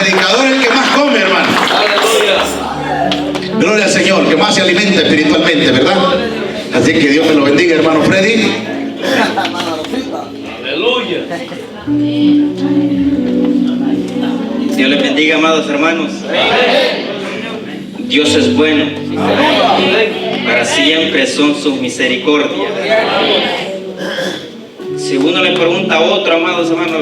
predicador es el que más come, hermano. Gloria al Señor, que más se alimenta espiritualmente, ¿verdad? Así que Dios me lo bendiga, hermano Freddy. Aleluya. Dios les bendiga, amados hermanos. Dios es bueno. Para siempre son sus misericordias. Si uno le pregunta a otro, amados hermanos,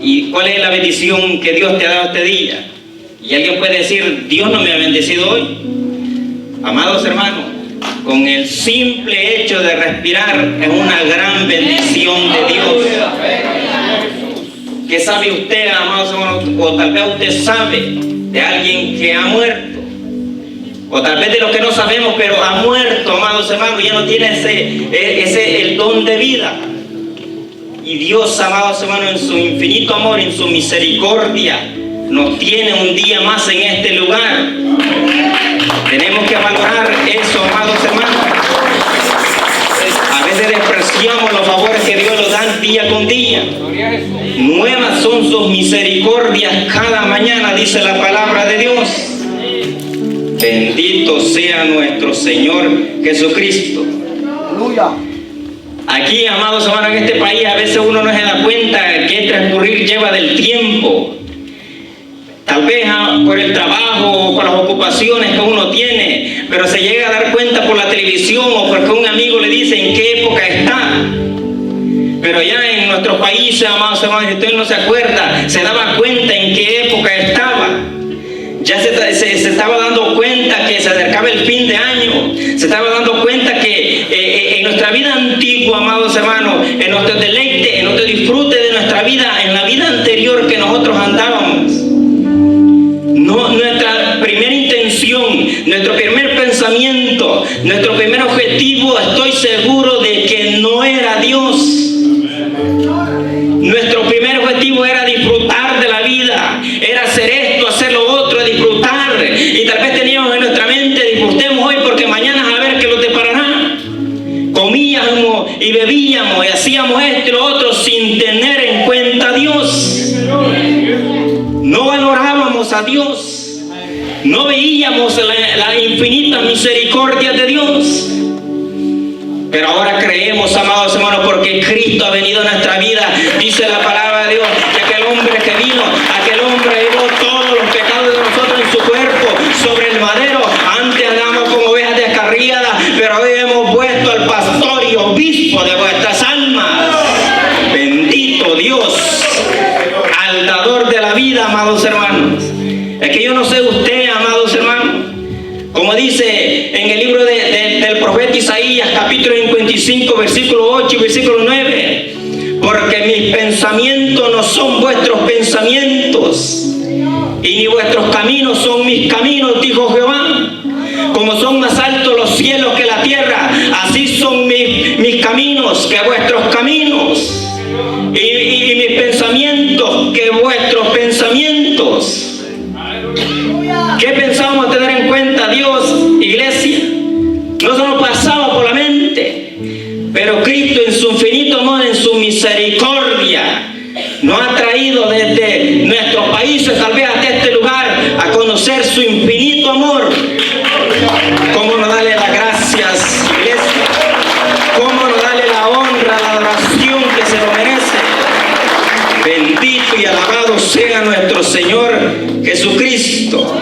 ¿y cuál es la bendición que Dios te ha dado este día? Y alguien puede decir, Dios no me ha bendecido hoy. Amados hermanos, con el simple hecho de respirar es una gran bendición de Dios. ¿Qué sabe usted, amados hermanos? O tal vez usted sabe de alguien que ha muerto. O tal vez de los que no sabemos, pero ha muerto, amados hermanos, ya no tiene el don de vida. Y Dios, amados hermanos, en su infinito amor, en su misericordia, nos tiene un día más en este lugar. Tenemos que valorar eso, amados hermanos. A veces despreciamos los favores que Dios nos da día con día. Nuevas son sus misericordias cada mañana, dice la palabra de Dios. Bendito sea nuestro Señor Jesucristo. Aquí, amados hermanos, en este país a veces uno no se da cuenta que transcurrir lleva del tiempo. Tal vez por el trabajo o por las ocupaciones que uno tiene, pero se llega a dar cuenta por la televisión o porque un amigo le dice en qué época está. Pero ya en nuestros países, amados hermanos, si usted no se acuerda, se daba cuenta en qué época estaba. Ya se estaba dando cuenta que se acercaba el fin de año. Se estaba dando cuenta que en nuestra vida antigua, amados hermanos, en nuestro deleite, en nuestro disfrute de nuestra vida, en la vida anterior que nosotros andábamos, nuestra primera intención, nuestro primer pensamiento, nuestro primer objetivo, estoy seguro de que no era Dios. Nuestro primer objetivo era disfrutar de la vida, era hacer esto, hacer lo otro, disfrutar. Y tal vez teníamos en nuestra mente, disfrutemos hoy porque mañana a ver qué nos deparará. Comíamos y bebíamos y hacíamos esto y lo otro sin tener en cuenta a Dios. No valorábamos a Dios. No veíamos la infinita misericordia de Dios. Pero ahora creemos, amados hermanos, porque Cristo ha venido a nuestra vida. Dice la palabra de Dios que aquel hombre que vino, aquel hombre llevó todos los pecados de nosotros en su cuerpo sobre el madero. Antes andábamos como ovejas descarriadas, pero hoy hemos puesto al pastor y obispo de vuestras almas. Bendito Dios, al dador de la vida, amados hermanos. Es que yo no sé usted, amados hermanos, como dice en el libro del profeta Isaías, capítulo 55, versículo 8 y versículo 9, porque mis pensamientos no son vuestros pensamientos, y ni vuestros caminos son mis caminos, dijo Jehová. Como son más altos los cielos que la tierra, así son mis caminos que vuestros caminos, y mis pensamientos que vuestros pensamientos. ¿Qué pensamos tener en cuenta Dios, iglesia? No se nos pasaba por la mente, pero Cristo en su infinito amor, en su misericordia, nos ha traído desde nuestros países, tal vez hasta este lugar, a conocer su infinito amor. ¿Cómo no darle las gracias, iglesia? ¿Cómo no darle la honra, la adoración que se lo merece? Bendito y alabado sea nuestro Señor Jesucristo.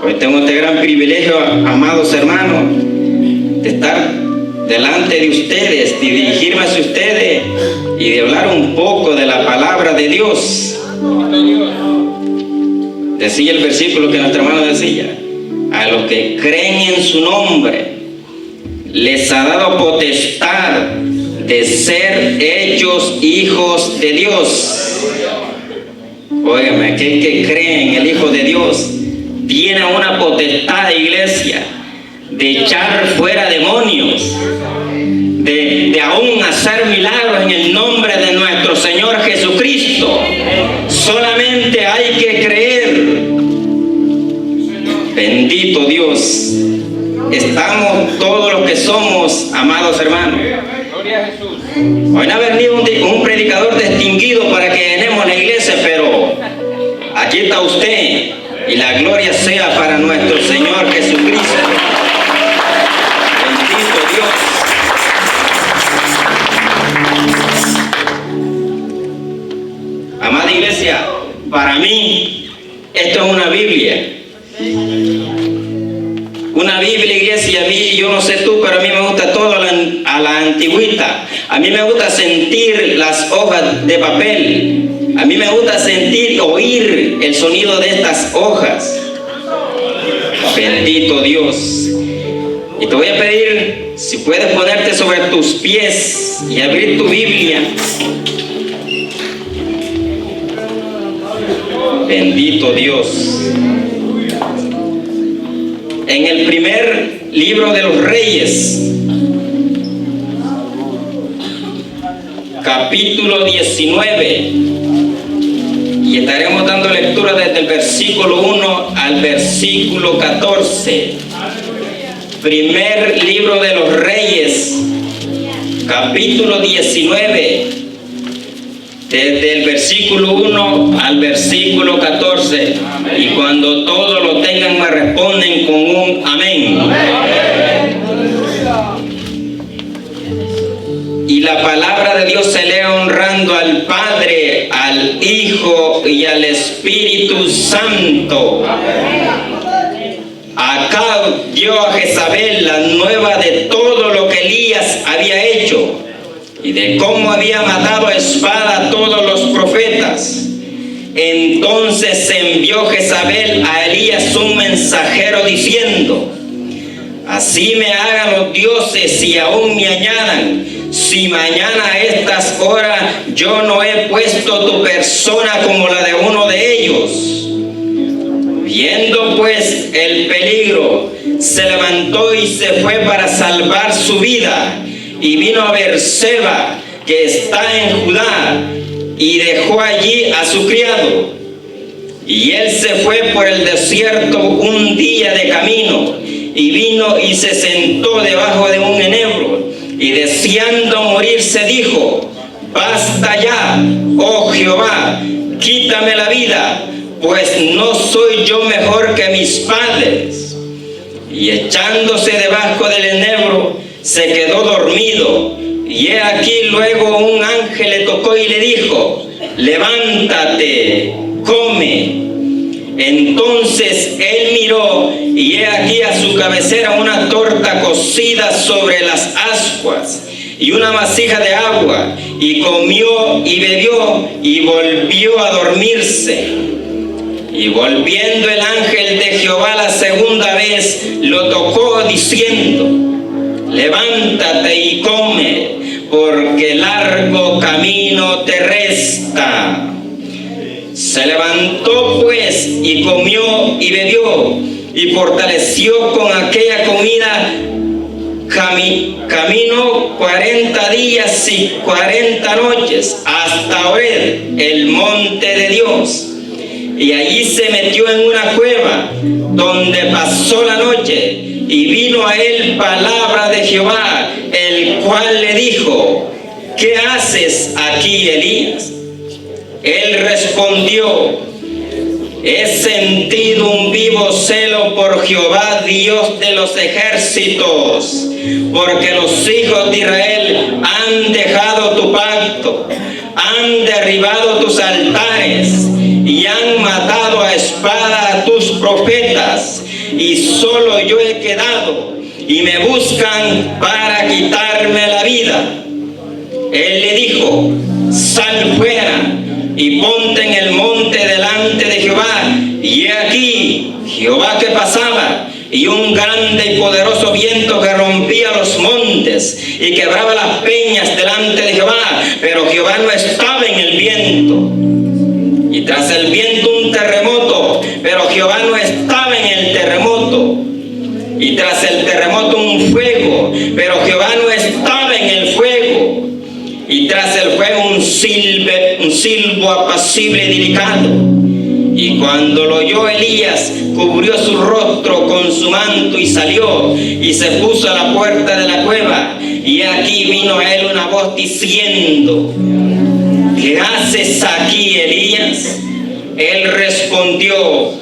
Hoy tengo este gran privilegio, amados hermanos, de estar delante de ustedes, de dirigirme hacia ustedes y de hablar un poco de la palabra de Dios. Decía el versículo que nuestro hermano decía: a los que creen en su nombre les ha dado potestad de ser hechos hijos de Dios. Óigame, aquel que cree en el Hijo de Dios tiene una potestad, iglesia, de echar fuera demonios, de aún hacer milagros en el nombre de nuestro Señor Jesucristo. Solamente hay que creer. Bendito Dios. Estamos todos los que somos, amados hermanos, Hoy no ha venido un predicador distinguido para que llenemos la iglesia, pero aquí está usted, y la gloria sea para nuestro Señor Jesucristo. Bendito Dios. Amada iglesia, para mí esto es una Biblia. Una Biblia, iglesia. A mí, yo no sé tú, pero a mí me gusta todo a la antigüita. A mí me gusta sentir las hojas de papel. A mí me gusta oír el sonido de estas hojas. Bendito Dios. Y te voy a pedir, si puedes ponerte sobre tus pies y abrir tu Biblia. Bendito Dios. En el primer libro de los Reyes, capítulo 19, y estaremos dando lectura desde el versículo 1 al versículo 14. Primer libro de los Reyes, capítulo 19, desde el versículo 1 al versículo 14. Y cuando todos lo tengan me responden con un amén. Y la palabra de Dios se lee honrando al Padre, al Hijo y al Espíritu Santo. Acab dio a Jezabel la nueva de todo lo que Elías había hecho y de cómo había matado a espada a todos los profetas. Entonces envió Jezabel a Elías un mensajero diciendo: así me hagan los dioses y aún me añadan, si mañana a estas horas yo no he puesto tu persona como la de uno de ellos. Viendo pues el peligro, se levantó y se fue para salvar su vida, y vino a Beerseba, que está en Judá, y dejó allí a su criado. Y él se fue por el desierto un día de camino, y vino y se sentó debajo de un enebro, y deseando morirse dijo: basta ya, oh Jehová, quítame la vida, pues no soy yo mejor que mis padres. Y echándose debajo del enebro, se quedó dormido. Y he aquí luego un ángel le tocó y le dijo: levántate, come. Entonces él miró, y he aquí a su cabecera una torta cocida sobre las ascuas y una vasija de agua, y comió y bebió y volvió a dormirse. Y volviendo el ángel de Jehová la segunda vez, lo tocó diciendo: levántate y come, porque largo camino te resta. Se levantó pues y comió y bebió, y fortaleció con aquella comida camino 40 días y 40 noches hasta Horeb, el monte de Dios. Y allí se metió en una cueva, donde pasó la noche, y vino a él palabra de Jehová, el cual le dijo: ¿qué haces aquí, Elías? Él respondió: he sentido un vivo celo por Jehová, Dios de los ejércitos, porque los hijos de Israel han dejado tu pacto, han derribado tus altares y han matado a espada a tus profetas, y solo yo he quedado, y me buscan para quitarme la vida. Él le dijo: sal fuera y ponte en el monte delante de Jehová. Y he aquí Jehová que pasaba, y un grande y poderoso viento que rompía los montes y quebraba las peñas delante de Jehová, pero Jehová no estaba en el viento. Y tras el viento un terremoto, pero Jehová no estaba en el terremoto. Y tras el terremoto un fuego, pero Jehová no estaba en el fuego. Y tras el fuego un silbo apacible y delicado. Y cuando lo oyó Elías, cubrió su rostro con su manto y salió, y se puso a la puerta de la cueva. Y aquí vino a él una voz diciendo: ¿qué haces aquí, Elías? Él respondió: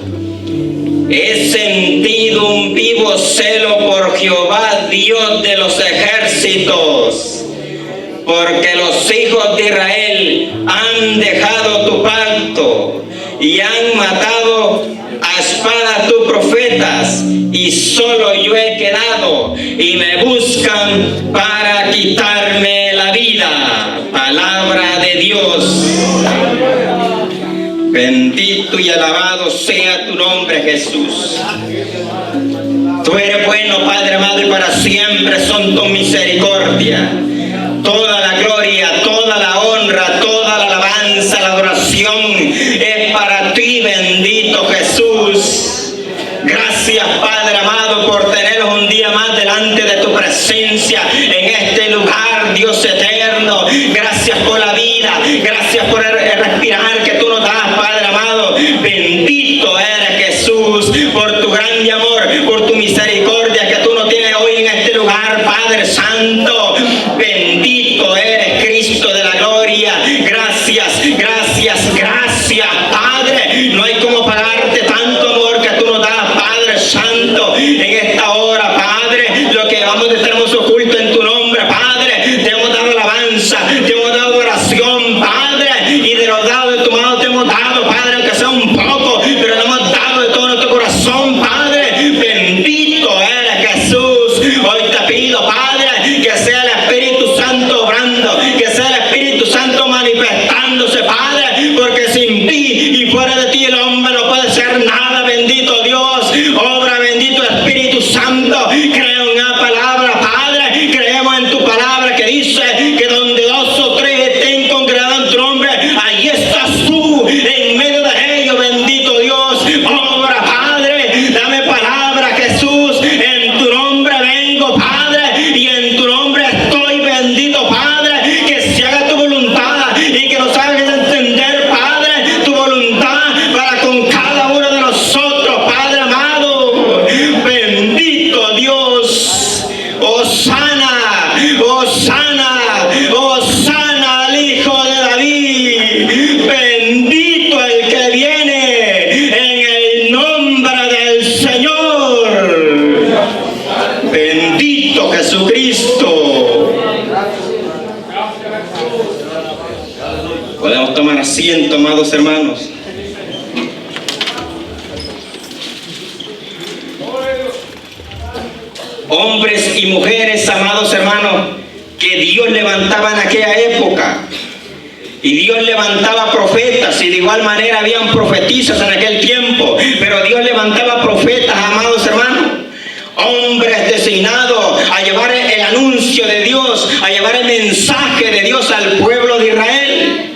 he sentido un vivo celo por Jehová, Dios de los ejércitos, porque los hijos de Israel han dejado tu pacto y han matado a espada tus profetas, y solo yo he quedado, y me buscan para quitarme la vida. Palabra de Dios. Bendito y alabado sea tu nombre, Jesús. Tú eres bueno, Padre amado, y para siempre son tu misericordia. Toda la gloria, toda la honra, toda la alabanza, la adoración es para ti, bendito Jesús. Gracias, Padre amado, por tenernos un día más delante de tu presencia en este lugar, Dios eterno. Gracias por la vida, gracias por el respirar que tú nos das, Padre amado. Bendito eres, Jesús, por tu grande amor, por tu misericordia que tú nos tienes hoy en este lugar, Padre Santo. Bendito eres, Cristo de la gloria. Gracias, gracias, gracias, Padre. No hay como pagarte tanto amor que tú nos das, Padre Santo, en esta hora, Padre. Lo que vamos a estar oculto en tu nombre, Padre. Te hemos dado alabanza, te hemos dado oración, Padre, y de los dados de tu mano te hemos dado, Padre, aunque sea un poco, pero lo hemos dado de todo nuestro corazón, Padre. Bendito eres, Jesús. Hoy te pido, Padre, que sea el Espíritu Santo obrando, que sea el Espíritu Santo manifestándose, Padre, porque sin ti y fuera de ti el hombre no puede ser nada. Bendito Dios, obra, bendito Espíritu Santo. Creo en la palabra, Padre, creemos en tu palabra que dice que donde dos o tres estén congregados en tu nombre, ahí estás tú en medio de ellos. Bendito Dios, obra, Padre, dame palabra, Jesús. En tu nombre vengo, Padre, y en tu nombre estoy, bendito Padre. Que se haga tu voluntad y que nos hagas entender, Padre, tu voluntad para con cada uno de nosotros, Padre amado. Bendito Dios. Hosana, Hosana, Hosana al Hijo de David. Bendito el que viene en el nombre del Señor. Bendito Jesucristo. Podemos tomar asiento, amados hermanos. Hombres y mujeres, amados hermanos, que Dios levantaba en aquella época. Y Dios levantaba profetas, y de igual manera habían profetisas en aquel tiempo. Pero Dios levantaba profetas, amados hermanos. Hombres designados a llevar el anuncio de Dios, a llevar el mensaje de Dios al pueblo de Israel.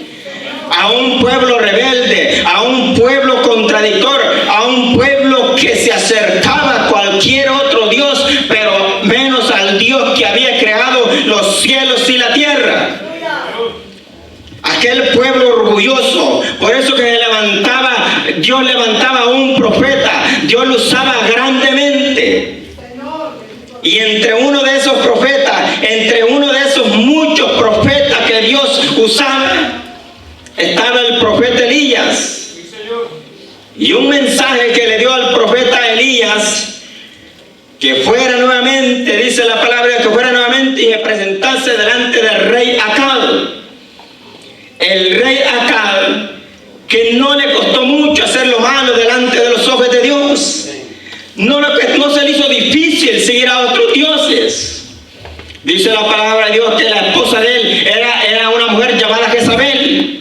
A un pueblo rebelde, a un pueblo contradictor, a un pueblo que se acercaba a cualquier otro Dios, pero menos al Dios que había creado los cielos y la tierra. Aquel pueblo orgulloso. Por eso que Dios levantaba a un profeta, Dios lo usaba grandemente. Y entre uno de esos profetas, entre uno de esos muchos profetas que Dios usaba, estaba el profeta Elías. Y un mensaje que le dio al profeta Elías, que fuera nuevamente, dice la palabra, que fuera nuevamente y se presentase delante del rey Acab. El rey Acab, que no le costó mucho hacer lo malo delante de los ojos de Dios. No se le hizo difícil seguir a otros dioses. Dice la palabra de Dios que la esposa de él era una mujer llamada Jezabel.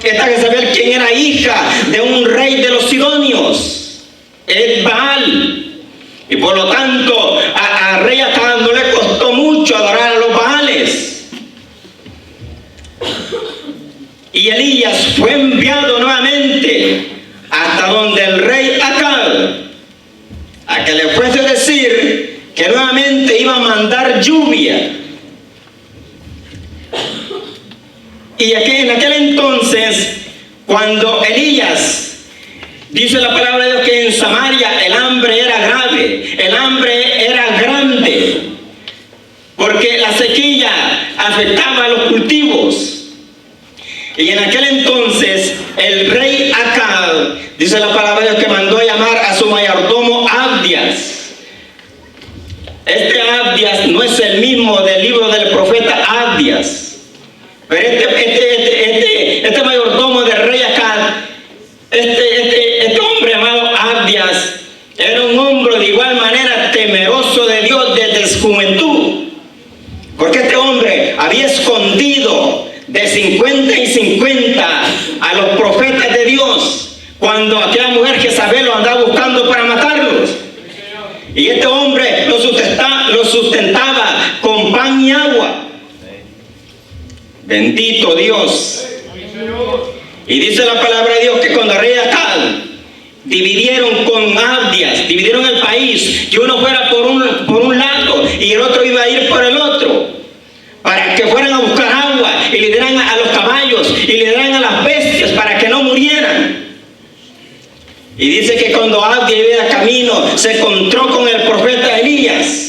Esta Jezabel, quien era hija de un rey de los sidonios, es Baal. Y por lo tanto, a rey Acab no le costó mucho adorar a los Baales. Y Elías fue enviado nuevamente hasta donde el rey Acab, a que le fuese a decir que nuevamente iba a mandar lluvia. Y en aquel entonces, cuando Elías, dice la palabra de Dios que en Samaria el hambre era grave, el hambre era grande, porque la sequía afectaba a los cultivos. Y en aquel entonces el rey Acab, dice la palabra de Dios, que mandó a llamar a su mayordomo Abdias. Este Abdias no es el mismo del libro del profeta Abdias, pero este mayordomo del rey Acab, este hombre llamado Abdias, era un hombre de igual manera temeroso de Dios desde su juventud, porque este hombre había escondido de 50 y 50 a los profetas de Dios cuando aquella mujer Jezabel lo andaba buscando para matarlos. Y este hombre lo sustentaba con pan y agua. Bendito Dios. Y dice la palabra de Dios que cuando el rey Acab dividieron con Abdias, dividieron el país, que uno fuera por un lado y el otro iba a ir por el otro, para que fueran a buscar agua y le dieran a los caballos y le dieran a las bestias para que no murieran. Y dice que cuando Abdias iba camino se encontró con el profeta Elías.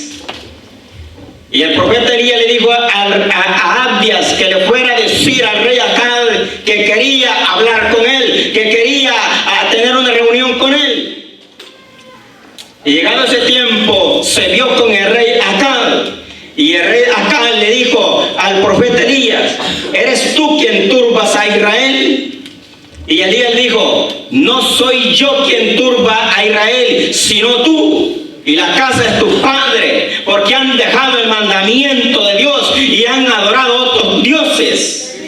Y el profeta Elías le dijo a Abdias que le fuera a decir al rey Acab que quería hablar con él, que quería tener una reunión con él. Y llegado ese tiempo se vio con el rey Acab. Y el rey Acab le dijo al profeta Elías: ¿eres tú quien turbas a Israel? Y Elías dijo: no soy yo quien turba a Israel, sino tú y la casa de tus padres, porque han dejado el mandamiento de Dios y han adorado a otros dioses.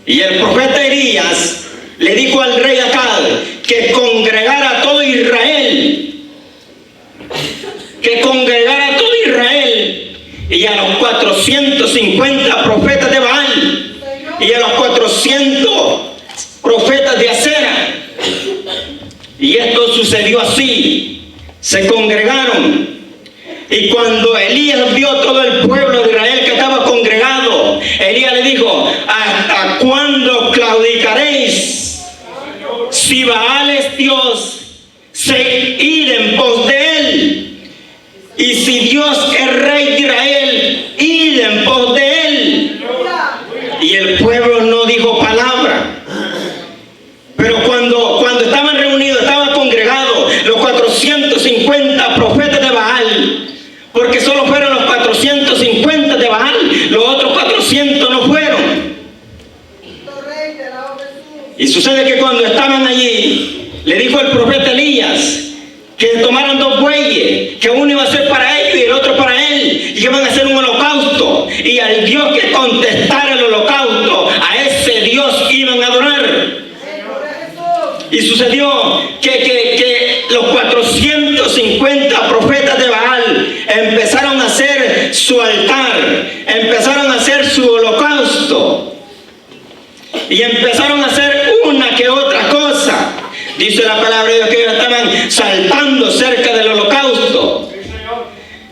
Y el profeta Elías le dijo al rey Acab que congregara a todo Israel, y a los 450 profetas de Baal y a los 400 profetas de Acera. Y esto sucedió así. Se congregaron. Y cuando Elías vio todo el pueblo de Israel que estaba congregado, Elías le dijo: ¿hasta cuándo claudicaréis? Si Baal es Dios, id en pos de él. Y si Dios es rey de Israel, id en pos de él. Y el pueblo no dijo palabra. Pero cuando estaban reunidos, estaban congregados los 450 profetas de Baal, porque solo fueron los 450 de Baal, los otros 400 no fueron. Y sucede que cuando estaban allí, le dijo el profeta Elías que tomaran 2 bueyes, que uno iba a ser para ellos y el otro para él, y que iban a hacer un holocausto, y al Dios que contestara el holocausto, a ese Dios iban a adorar. Y sucedió que los 450 profetas de Baal empezaron a hacer su altar, empezaron a hacer su holocausto, y empezaron a hacer una que otra cosa. Dice la palabra de Dios que ellos estaban saltando cerca del holocausto.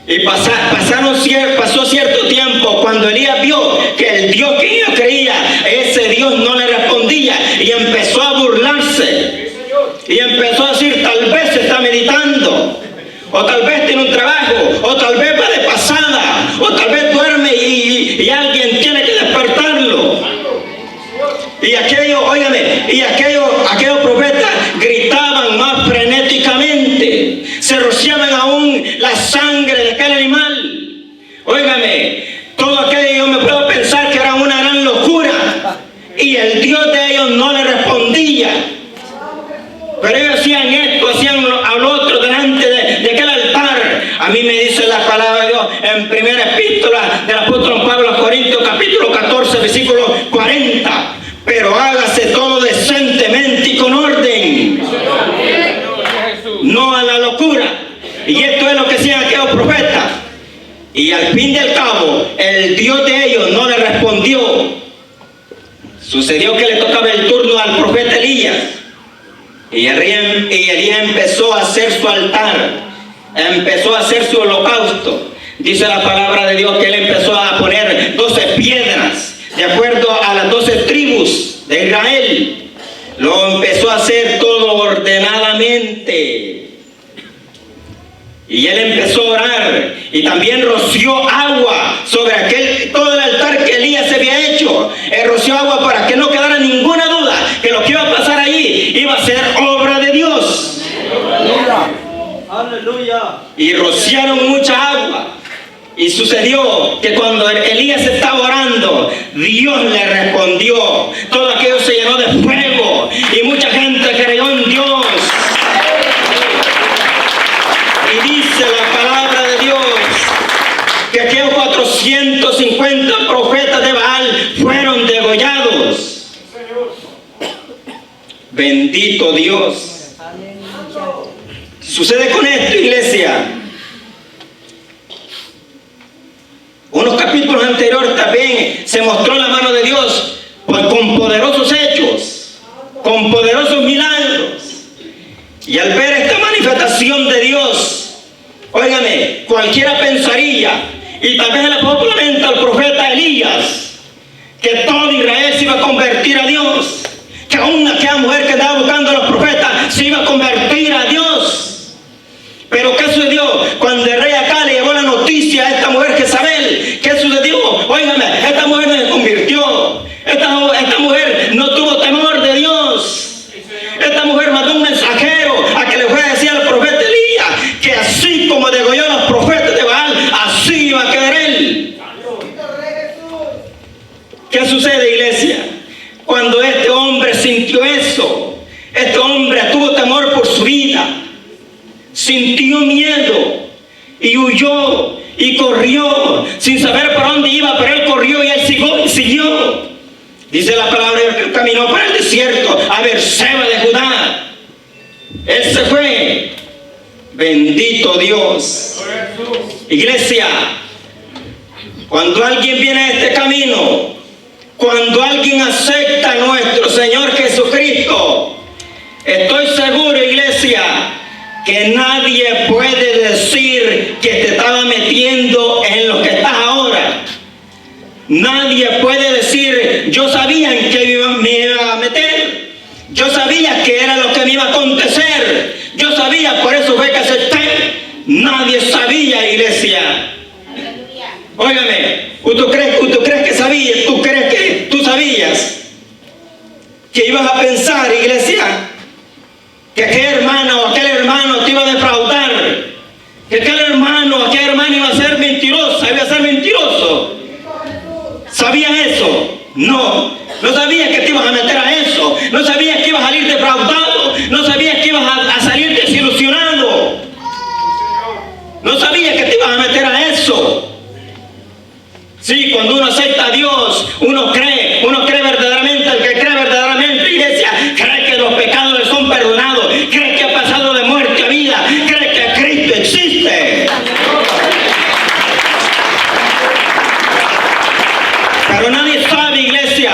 Y pasó cierto tiempo cuando Elías vio que el Dios que ellos creía, ese Dios no le respondía, y empezó a burlarse. Y empezó a decir: tal vez se está meditando, o tal vez tiene un trabajo, o tal vez va de pasada, o tal vez duerme y alguien tiene que despertarlo. Y aquellos profetas gritaban más frenéticamente, se rociaban aún la sangre de aquel animal. Óigame, todo aquello yo me puedo pensar que era una gran locura, y el Dios de ellos no le respondía. Pero ellos hacían esto, hacían al otro delante de aquel altar. A mí me dice la palabra de Dios en primera epístola del apóstol Pablo a Corintios, capítulo 14, versículo 40. Pero hágase todo decentemente y con orden, no a la locura. Y esto es lo que hacían aquellos profetas. Y al fin y al cabo, el Dios de ellos no le respondió. Sucedió que le tocaba el turno al profeta Elías. Y Elías empezó a hacer su altar, empezó a hacer su holocausto. Dice la palabra de Dios que él empezó a poner 12 piedras de acuerdo a las 12 tribus de Israel. Lo empezó a hacer todo ordenadamente. Y él empezó a orar Y también roció agua sobre todo el altar que Elías se había hecho. Roció agua para que no quedara ninguna duda que lo que iba a pasar allí iba a ser obra de Dios. Aleluya. Y rociaron mucha agua. Y sucedió que cuando Elías estaba orando, Dios le respondió. Todo aquello se llenó de fuego y mucha gente creyó en Dios. Y dice la palabra de Dios que aquellos 450 profetas de Baal fueron degollados. Bendito Dios. Sucede con esto, iglesia. Unos capítulos anteriores también se mostró la mano de Dios con poderosos hechos, con poderosos milagros. Y al ver esta manifestación de Dios, óigame, cualquiera pensaría, y tal vez le pongo la mente al profeta Elías, que todo Israel se iba a convertir a Dios, que aún aquella mujer que andaba buscando a los profetas se iba a convertir a Dios. Pero ¿qué sucedió? Cuando el rey Acab le llevó la noticia a esta mujer Jezabel, ¿qué sucedió? Óigame, esta mujer no se convirtió. Esta mujer no tuvo temor de Dios. Esta mujer mandó un mensajero a que le fue a decir al profeta Elías que así como degolló a los profetas de Baal, así iba a quedar él. ¿Qué sucede, iglesia? Cuando este hombre sintió eso, este hombre tuvo temor por su vida, sintió miedo y huyó y corrió sin saber por dónde iba, pero él corrió y él siguió. Dice la palabra que caminó por el desierto a Beerseba de Judá. Él se fue. Bendito Dios. Iglesia, cuando alguien viene a este camino, cuando alguien acepta a nuestro Señor Jesucristo, estoy seguro, iglesia, que nadie puede decir que te estaba metiendo en lo que estás ahora. Nadie puede decir, yo sabía en qué me iba a meter. Yo sabía que era lo que me iba a acontecer. Yo sabía, por eso fue que acepté. Nadie sabía, iglesia. Óigame, ¿tú crees que sabías? ¿Tú crees que tú sabías que ibas a pensar, iglesia, que aquel hermano o aquel hermano te iba a defraudar? Que aquel hermano o aquella hermana iba a ser mentirosa, iba a ser mentiroso. ¿Sabías eso? No. No sabías que te ibas a meter a eso. No sabías que ibas a salir defraudado. No sabías que ibas a salir desilusionado. No sabías que te ibas a meter a eso. Sí, cuando uno acepta a Dios, uno cree verdaderamente. El que cree verdaderamente, iglesia, cree que los pecados le son perdonados, cree que ha pasado de muerte a vida, cree que Cristo existe. Pero nadie sabe, iglesia,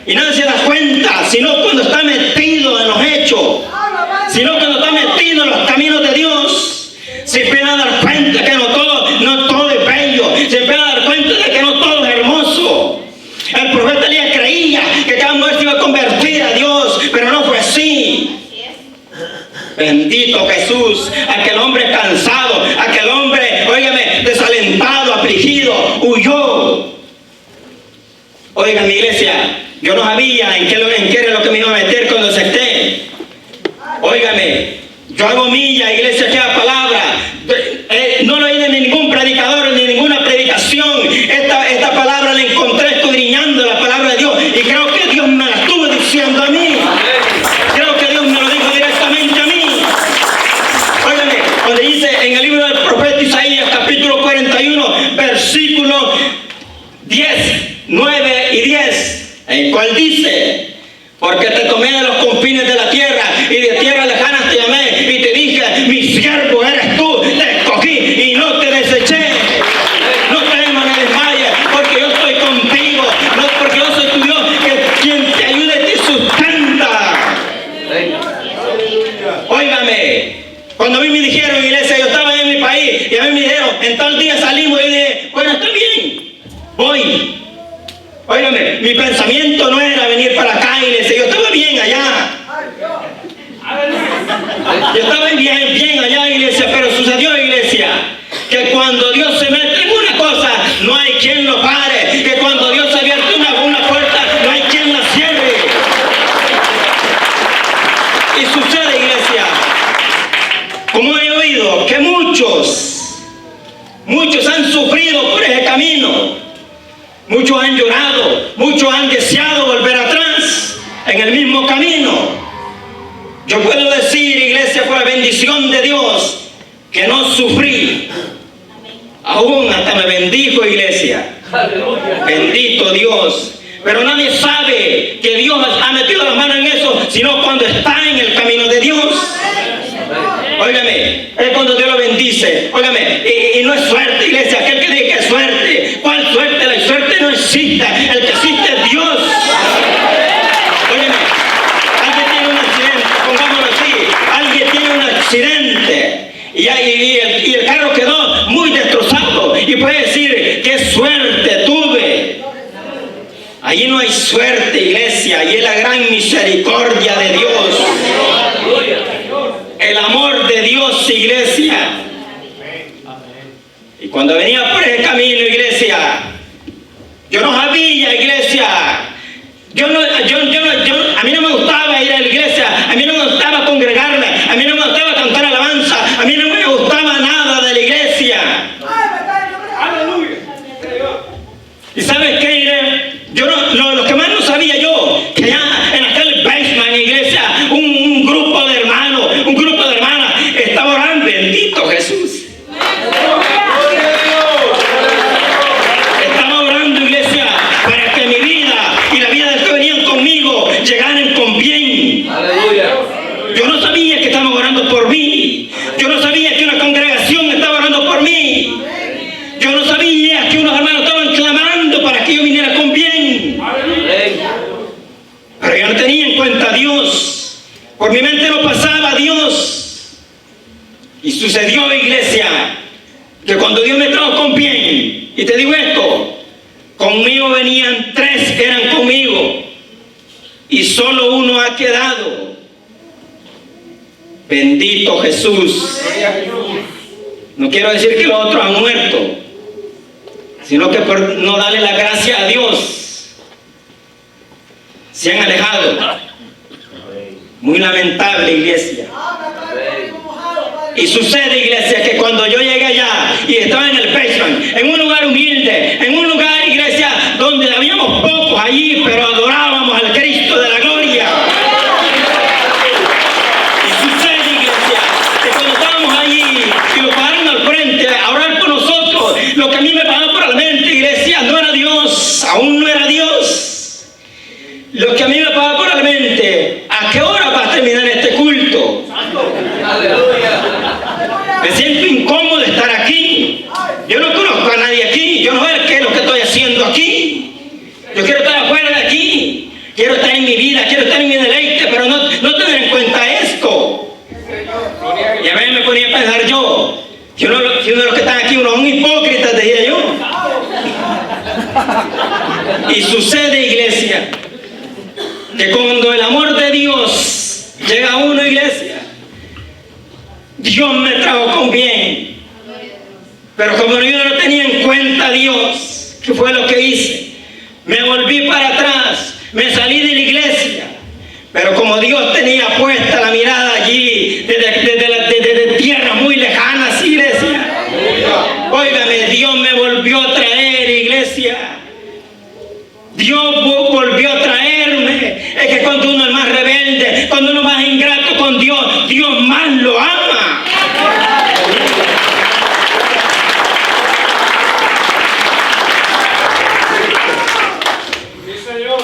y nadie se da cuenta, sino cuando está metido en los hechos, sino cuando está metido en los caminos de Dios, se empieza a dar cuenta que no todo es bello, se empieza a dar cuenta de que no todo es hermoso. El profeta Elías creía que cada mujer se iba a convertir a Dios, pero no fue así. Bendito Jesús, aquel hombre cansado, aquel hombre, óigame, desalentado, afligido, huyó. Oigan, mi iglesia, yo no sabía en qué era lo que me iba a meter cuando acepté. Óigame, yo hago milla, iglesia, aquella palabra. No lo oí de ningún predicador, ni ninguna predicación. Esta palabra la encontré escudriñando la palabra de Dios. Y creo que Dios me la estuvo diciendo a mí. Creo que Dios me lo dijo directamente a mí. Óigame, donde dice en el libro del profeta Isaías, capítulo 41, versículo 10. 9 y 10, el cual dice: porque te tomé de los confines de la tierra y de tierras lejanas te llamé y te dije, mi siervo eres tú, te escogí y no te deseché. No temas ni desmayes, porque yo estoy contigo, no porque yo soy tu Dios, que quien te ayude te sustenta. Óigame, cuando a mí me dijeron, iglesia, yo estaba en mi país y a mí me dijeron, en tal día salimos, y yo dije, bueno, está bien, voy. Óigame, mi pensamiento no era venir para acá, iglesia, yo estaba bien allá. Yo estaba bien allá, iglesia, pero sucedió, iglesia, que cuando Dios Muchos han sufrido por ese camino. Muchos han llorado. Muchos han deseado volver atrás en el mismo camino. Yo puedo decir, iglesia, por la bendición de Dios, que no sufrí. Aún hasta me bendijo, iglesia. Bendito Dios. Pero nadie sabe que Dios ha metido la mano en eso, sino cuando está en el camino de Dios. Óigame, es cuando Dios lo bendice. Óigame, y no es suerte, iglesia. Aquel que dice que es suerte, ¿cuál suerte? La suerte no existe. El que existe es Dios. Óigame, alguien tiene un accidente, pongámoslo así. Alguien tiene un accidente y el carro quedó muy destrozado. Y puede decir, qué suerte tuve. Allí no hay suerte, iglesia. Allí es la gran misericordia de Dios. El amor de Dios, iglesia. Y cuando venía por ese camino, iglesia, yo no sabía, iglesia. A mí no me gustaba ir a la iglesia. A mí no me gustaba congregarme. A mí no me gustaba cantar alabanza. A mí no me gustaba nada de la iglesia. Aleluya. ¿Y sabes qué, iré? Lo que más no sabía yo, que allá en aquel basement, iglesia, un grupo de hermanos, un grupo de hermanas estaba orando. Bendito Jesús. Estaba orando, iglesia, para que mi vida y la vida de los que venían conmigo llegaran con bien. Yo no sabía que estaban orando por mí. Yo no sabía que una congregación estaba orando por mí. Yo no sabía que unos hermanos estaban clamando para que yo viniera con bien. Pero yo no tenía en cuenta a Dios. Por mi mente no pasaba a Dios. Y sucedió, iglesia, que cuando Dios me trajo con bien, y te digo esto, conmigo venían 3 que eran conmigo, y solo uno ha quedado. Bendito Jesús. No quiero decir que los otros han muerto, sino que por no darle la gracia a Dios se han alejado. Muy lamentable, iglesia. Y sucede, iglesia, que cuando yo llegué allá y estaba en el basement, en un lugar humilde, en un lugar, iglesia, donde habíamos pocos allí, pero adorábamos al Cristo de la gloria. Y sucede, iglesia, que cuando estábamos allí y lo pararon al frente a orar por nosotros, lo que a mí me pasaba por la mente, iglesia, no era Dios, aún no era Dios. Lo que a mí me pasaba por la mente, ¿a qué hora va a terminar este culto? Me siento incómodo de estar aquí. Yo no conozco a nadie aquí. Yo no sé qué es lo que estoy haciendo aquí. Yo quiero estar afuera de aquí. Quiero estar en mi vida, quiero estar en mi deleite, pero no tener en cuenta esto. Y a veces me ponía a pensar yo, si uno de los que están aquí, uno son hipócritas, decía yo. Y sucede, iglesia, que cuando el amor de Dios llega a uno, iglesia, Dios me trajo con bien. Pero como yo no tenía en cuenta a Dios, ¿qué fue lo que hice? Me volví para atrás, me salí de la iglesia. Pero como Dios tenía puesta la mirada allí, desde tierras muy lejanas, iglesia, óigame, Dios me volvió a traer, iglesia. Dios volvió a traerme. Es que cuando uno es más rebelde, cuando uno es más ingrato con Dios, Dios más lo ama.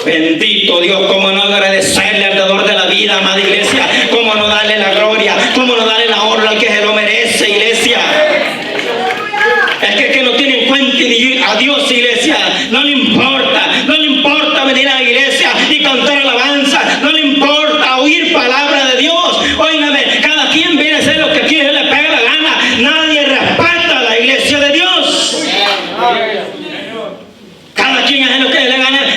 Bendito Dios, cómo no agradecerle al dador de la vida, amada iglesia, cómo no darle la gloria, cómo no darle la honra al que se lo merece, iglesia. Es que no tiene en cuenta a Dios, iglesia, no le importa venir a la iglesia y cantar alabanza, no le importa oír palabra de Dios. Óigame, cada quien viene a hacer lo que quiere, le pega la gana, nadie respeta a la iglesia de Dios. Cada quien hace lo que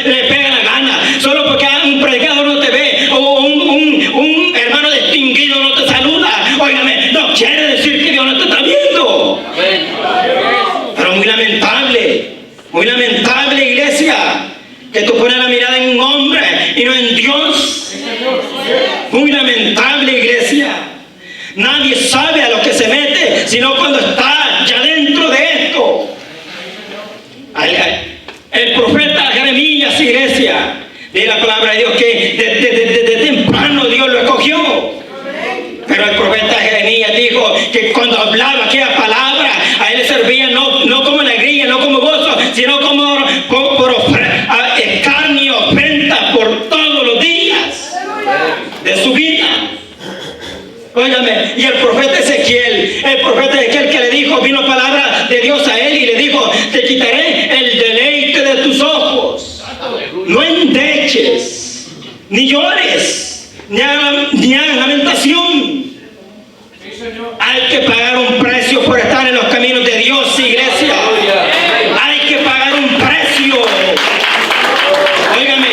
le pega la gana, solo porque un predicador no te ve o un hermano distinguido no te saluda. Óigame, no quiere decir que Dios no te está viendo. Pero muy lamentable, iglesia, que tú pones la mirada en un hombre y no en Dios. Muy lamentable, iglesia. Nadie sabe a lo que se mete, sino cuando está desde temprano Dios lo escogió. Pero el profeta Jeremías dijo que cuando hablaba aquella palabra, a él le servía no como alegría, no como gozo, sino como por escarnio, ofrenda por todos los días de su vida. Óigame, y el profeta Ezequiel que le dijo, vino palabra de Dios a él y le dijo, te quitaré el deleite de tus ojos. No endeches, ni llores, ni hagas lamentación. Hay que pagar un precio por estar en los caminos de Dios, iglesia. Hay que pagar un precio. Óigame,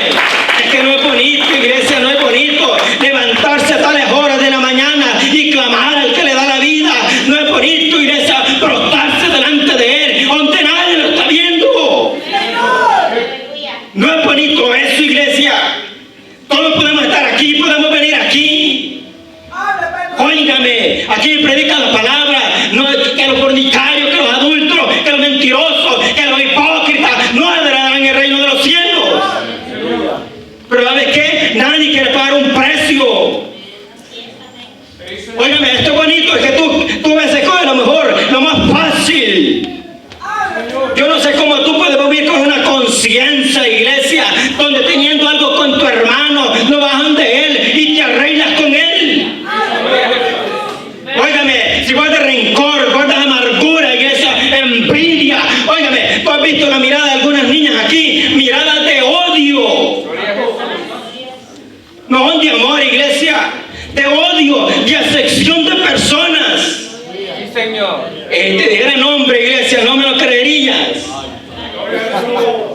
es que no es bonito, iglesia, no es bonito levantarse a tales horas de la mañana y clamar al que le da la vida. No es bonito, iglesia, prostarse delante de Él, donde nadie lo está viendo. No es bonito eso, iglesia. Todos podemos estar aquí, podemos venir aquí. Óigame, aquí predican la palabra, no que los fornicarios, que los adúlteros, que los mentirosos, que los hipócritas no entrarán en el reino de los cielos. Pero ¿sabes qué? Nadie quiere pagar un precio. Óigame, esto es bonito, es que tú ves a lo mejor, lo más fácil. Yo no sé cómo tú puedes vivir con una conciencia, iglesia, donde teniendo algo con tu hermano, no bajan de él y te arreglas con él. Óigame, si guardas rencor, guardas amargura, iglesia, envidia. Óigame, tú has visto la mirada de algunas niñas aquí, miradas de odio. No son de amor, iglesia, de odio, de acepción de personas. Sí, Señor. Te dijera el nombre, iglesia, no me lo creerías.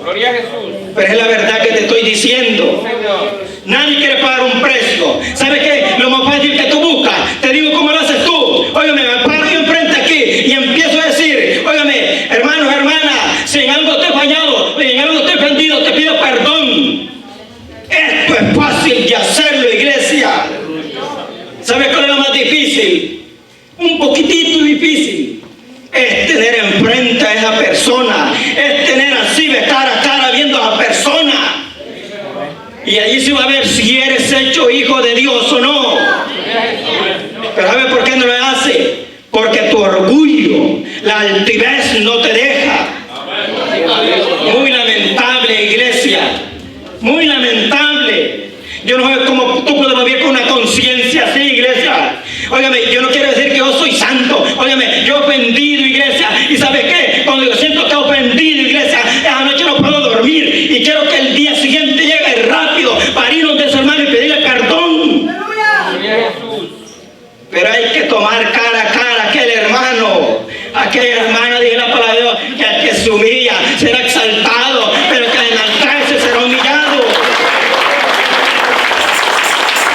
Gloria a Jesús. Pero es la verdad que te estoy diciendo. Señor. Nadie quiere pagar un precio. ¿Sabes qué? Lo más fácil que tú buscas. Te digo cómo lo haces tú. Óigame, me paro yo enfrente aquí y empiezo a decir, óigame, hermanos, hermanas, si en algo te he fallado, si en algo te he ofendido, te pido perdón. Esto es fácil de hacerlo, iglesia. ¿Sabes cuál es lo más difícil? Un poquitito difícil. Es tener enfrente a esa persona. Es tener así de cara a cara viendo a la persona. Y allí se va a ver si eres hecho hijo de Dios o no. Pero ¿sabes por qué no lo hace? Porque tu orgullo, la altivez no te deja. Muy lamentable, iglesia. Muy lamentable. Yo no sé cómo tú puedes vivir con una conciencia así, iglesia. Óigame, yo no quiero decir que yo soy santo. Óigame, yo he ofendido, iglesia. ¿Y sabes qué? Cuando yo siento que he ofendido, iglesia, esa noche no puedo dormir. Y quiero que el día siguiente llegue rápido para irnos de ese hermano y pedirle perdón. Gloria a Jesús. Pero hay que tomar cara a cara a aquella hermana, dice la palabra de Dios, que al que se humilla será exaltado, pero que al enaltecerse será humillado.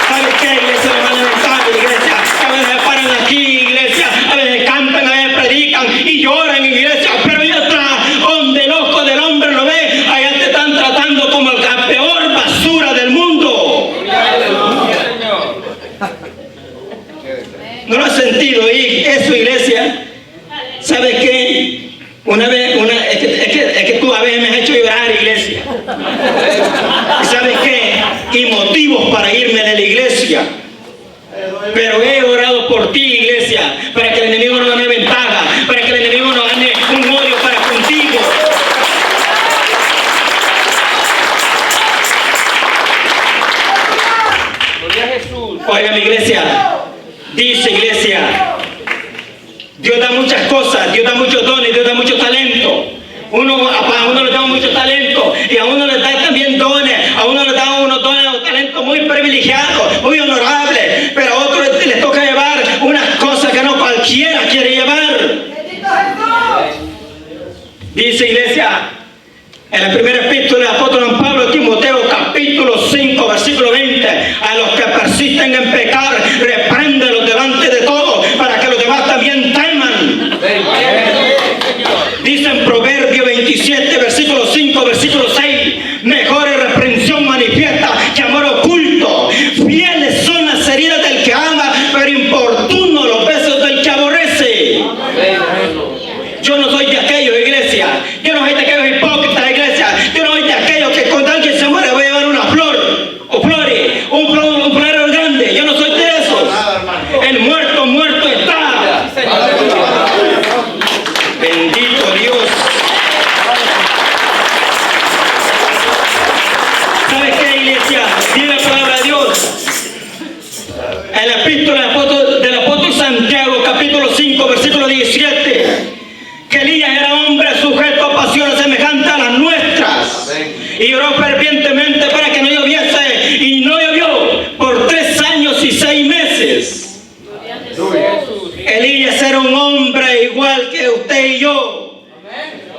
¿Sabes qué, iglesia? Lamentable, iglesia. A veces se paran aquí, iglesia, a veces cantan, a veces predican y lloran, iglesia, pero allá atrás, donde el ojo del hombre lo ve, allá te están tratando como la peor basura del mundo. Señor. ¿No lo has sentido eso, iglesia? ¿Sabes qué? Una vez, es que tú a veces me has hecho llorar, iglesia. ¿Sabes qué? Y motivos para irme de la iglesia. Pero he orado por ti, iglesia, para que el enemigo no gane ventaja, para que el enemigo no gane un odio para contigo. Gloria a Jesús. Oiga, mi iglesia, dice iglesia, Dios da muchas cosas, Dios da muchos dones, Dios da mucho talento. A uno le da mucho talento y a uno le da también dones, a uno le da unos dones, un talento muy privilegiado, muy honorable, pero a otros les toca llevar unas cosas que no cualquiera quiere llevar. Dice iglesia, en la primera epístola del apóstol San Pablo, Timoteo, capítulo 5, versículo 20, a los que persisten en pecar, repréndelos delante de todos, para que los demás también teman. Dice en Proverbio 27, versículo 5, versículo 6, mejor es reprensión manifiesta que amor oculto. Fieles son las heridas del que ama, pero importunos los besos del que aborrece. Yo no soy de aquellos, iglesia. Yo no soy de aquellos hipócritas, iglesia. Yo no soy de aquellos que cuando alguien se muere voy a llevar una flor o flores. En la epístola del apóstol Santiago, capítulo 5, versículo 17, que Elías era hombre sujeto a pasiones semejantes a las nuestras, y oró fervientemente para que no lloviese, y no llovió por 3 años y 6 meses. Elías era un hombre igual que usted y yo.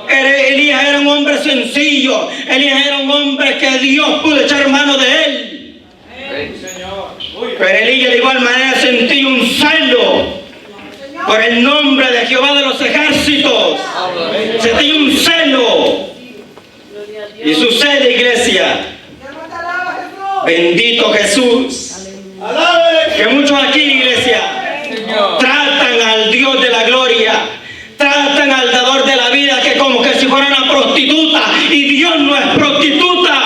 Elías era un hombre sencillo. Elías era un hombre que Dios pudo echar mano de él. Pero Elías de igual manera sentía un celo por el nombre de Jehová de los ejércitos. Sentía un celo. Y sucede, iglesia, bendito Jesús, que muchos aquí, iglesia, tratan al Dios de la gloria, tratan al dador de la vida que como que si fuera una prostituta, y Dios no es prostituta.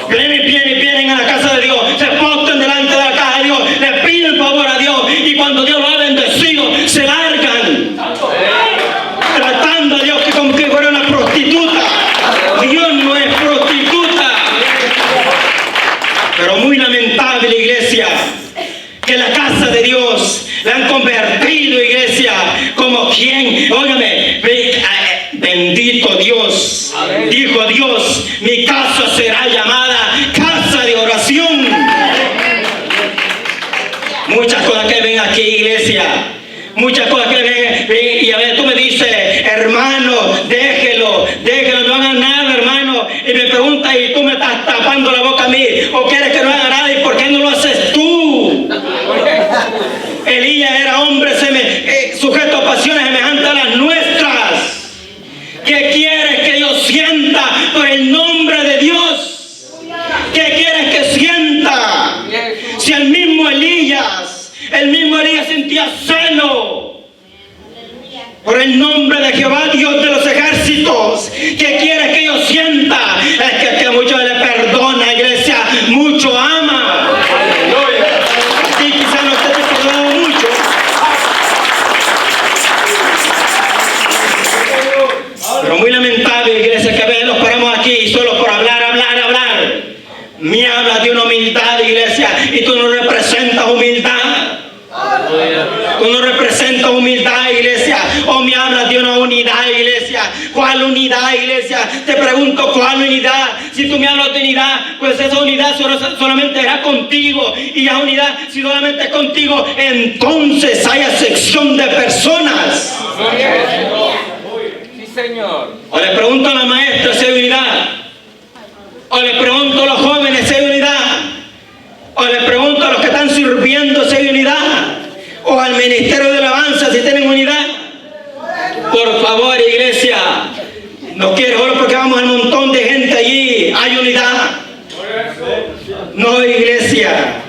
Vienen a la casa de Dios, se postran delante de la casa de Dios, le piden favor a Dios, y cuando Dios lo ha bendecido se largan, tratando a Dios que como que fuera una prostituta. Dios no es prostituta. Pero muy lamentable, iglesia, que la casa de Dios la han convertido, iglesia, como quien, óigame, bendito Dios. Dijo Dios, mi casa será llamada casa de oración. Muchas cosas que ven aquí, iglesia, muchas cosas que ven, y a ver, tú me dices, hermano, déjelo, no hagan nada, hermano, y me preguntas, y tú me estás tapando la boca a mí, o quieres que no haga nada, y por qué no lo haces tú. Elías era hombre sujeto a pasiones semejantes a las nuestras. ¿Qué quieres que yo sienta por el nombre de Dios? ¿Qué quieres que sienta? Si el mismo Elías sentía celo por el nombre de Jehová, Dios de los ejércitos. ¿Qué quieres que yo sienta? Es que mucho le perdona, iglesia, mucho ama. Y quizás no te perdonado mucho. Pero muy lamentable, iglesia, que a veces nos paramos aquí solo por hablar. Me hablas de una humildad, iglesia, y tú no representas humildad. Tú no representas humildad, iglesia. O me hablas de una unidad, iglesia. ¿Cuál unidad, iglesia? Te pregunto, ¿cuál unidad? Si tú me hablas de unidad, pues esa unidad solamente era contigo. Y esa unidad, si solamente es contigo, entonces hay acepción de personas. Sí, Señor. O le pregunto a la maestra si hay unidad. O le pregunto a los jóvenes si hay unidad. O le pregunto a los que están sirviendo si hay unidad. O al ministerio de alabanza si tienen unidad. Por favor, iglesia, no quiero solo porque vamos al montón de gente allí. Hay unidad. No, iglesia.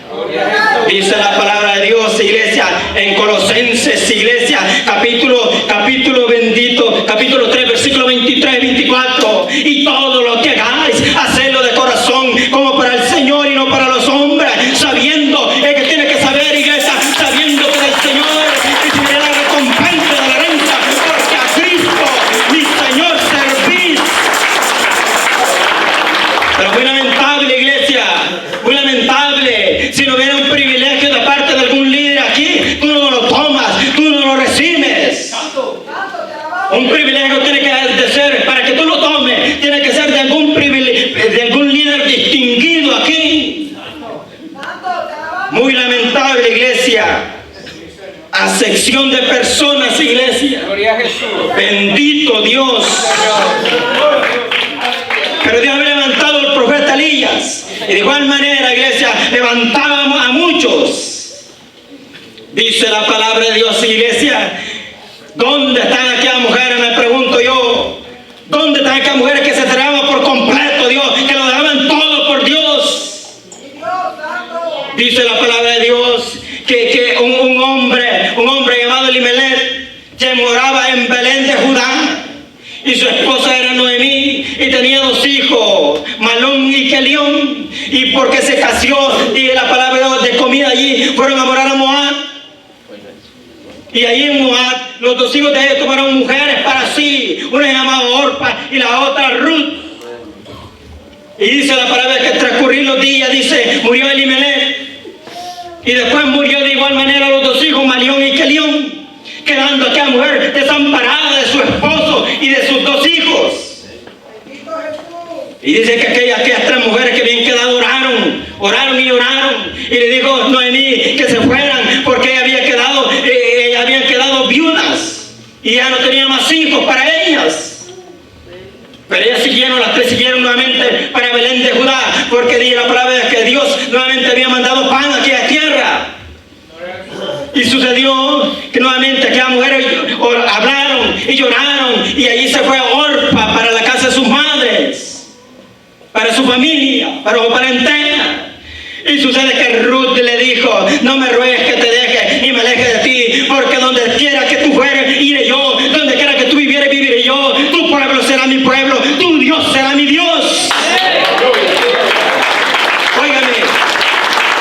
Dice la palabra de Dios, iglesia, en Colosenses, iglesia, capítulo bendito, capítulo 3, versículo 23 y 24. Y todo lo que hagáis, hacedlo de corazón, como para el Señor y no para los hombres, sabiendo que tiene que saber, iglesia, sabiendo que del Señor recibirá la recompensa de la herencia, porque a Cristo, mi Señor, servís. Pero muy lamentable, iglesia, muy lamentable. Si no hubiera un privilegio de parte de algún líder aquí, tú no lo tomas, tú no lo recibes. Un privilegio tiene que ser, para que tú lo tomes, tiene que ser de algún líder distinguido aquí. Muy lamentable, iglesia. Acepción de personas, iglesia. Gloria a Jesús. Bendito Dios. Pero Dios había levantado al profeta Elías. Y de igual manera, iglesia, levantábamos a muchos. Dice la palabra de Dios, iglesia. ¿Dónde están aquellas mujeres? Me pregunto yo. ¿Dónde están aquellas mujeres que se entregaban por completo, Dios? Que lo dejaban todo por Dios. Dice la palabra de Dios que un hombre llamado Elimelech, que moraba en Belén de Judá, y su esposa era Noemí, y tenía 2 hijos, Malón y Kelión, y porque se casó, y la palabra de comida allí, fueron a morar a Moab. Y allí en Moab, los 2 hijos de ellos tomaron mujeres para sí, una llamada Orpa y la otra Ruth. Y dice la palabra que transcurrir los días, dice, murió Elimelech, Y después murió de igual manera los dos hijos, Malión y Kelión, quedando aquella mujer desamparada de su esposo y de sus dos hijos. Y dice que aquellas tres mujeres que habían quedado oraron y oraron. Y le dijo Noemí que se fueran porque habían quedado viudas y ya no tenía más hijos para ellas. Pero ellas las tres siguieron nuevamente para Belén de Judá, porque dice la palabra de que Dios nuevamente había mandado pan a aquella tierra. Y sucedió que nuevamente aquellas mujeres hablaron y lloraron, y allí se fue Orpa para la casa de sus madres, para su familia, para su parentela. Y sucede que Ruth le dijo: no me ruegues que te deje ni me aleje de ti, porque donde quiera que tú fueres, iré yo, donde quiera que tú vivieres, viviré yo. Tu pueblo será mi pueblo, tu Dios será mi Dios. Óigame,